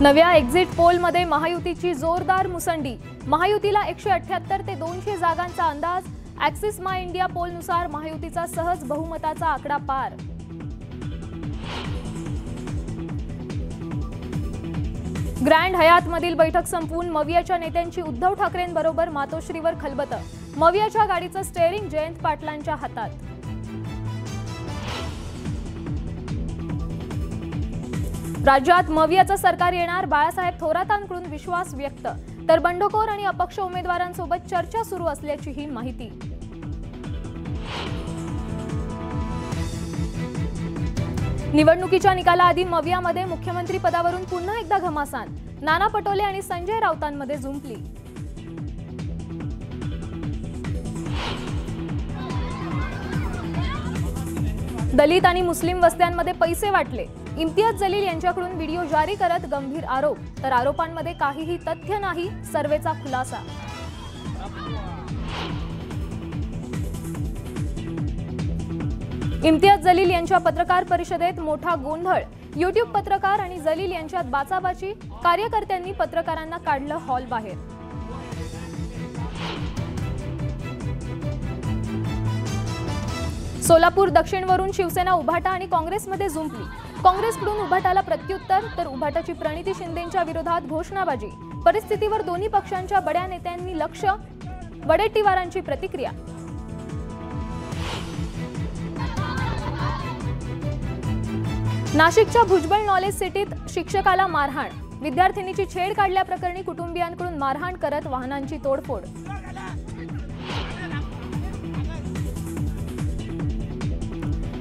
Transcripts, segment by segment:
नव्या एक्झिट पोलमध्ये महायुतीची जोरदार मुसंडी। महायुतीला 178 ते 200 जागांचा अंदाज। ॲक्सिस माय इंडिया पोलनुसार महायुतीचा सहज बहुमताचा आकडा पार। ग्रँड हयातमधील बैठक संपवून मवियाच्या नेत्यांची उद्धव ठाकरेंबरोबर मातोश्रीवर खलबत। मवियाच्या गाडीचं स्टेअरिंग जयंत पाटलांच्या हातात। राज्यात मवियाचं सरकार येणार, बाळासाहेब थोरातांकडून विश्वास व्यक्त। तर बंडखोर आणि अपक्ष उमेदवारांसोबत चर्चा सुरू असल्याचीही माहिती। निवडणुकीच्या निकालाआधी मवियामध्ये मुख्यमंत्री पदावरून पुन्हा एकदा घमासान। नाना पटोले आणि संजय राऊतांमध्ये जुंपली। दलित आणि मुस्लिम वस्त्यांमध्ये पैसे वाटले। इम्तियाज जलील यांच्याकडून व्हिडिओ जारी करत गंभीर आरोप। तर आरोपांमध्ये काहीही तथ्य नाही, सर्वेचा खुलासा। इम्तियाज जलील यांच्या पत्रकार परिषदेत मोठा गोंधळ। यूट्यूब पत्रकार आणि जलील यांच्यात बाचाबाची। कार्यकर्त्यांनी पत्रकारांना काढलं हॉल बाहेर। सोलापूर दक्षिणवरून शिवसेना उभाटा आणि काँग्रेसमध्ये जुंपली। काँग्रेसकडून उभाटाला प्रत्युत्तर, तर उभाटाची प्रणिती शिंदेंच्या विरोधात घोषणाबाजी। परिस्थितीवर दोन्ही पक्षांच्या बड्या नेत्यांनी लक्ष। वडेट्टीवारांची प्रतिक्रिया। नाशिकच्या भुजबळ नॉलेज सिटीत शिक्षकाला मारहाण। विद्यार्थिनीची छेड काढल्याप्रकरणी कुटुंबियांकडून मारहाण करत वाहनांची तोडफोड।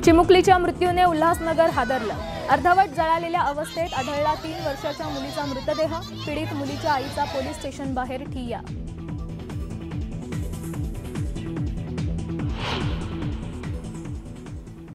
चिमुकलीच्या मृत्यूने उल्हासनगर हादरलं। अर्धवट जळालेल्या अवस्थेत आढळला 3 वर्षाच्या मुलीचा मृतदेह। पीडित मुलीच्या आईचा पोलीस स्टेशन बाहेर ठिय्या।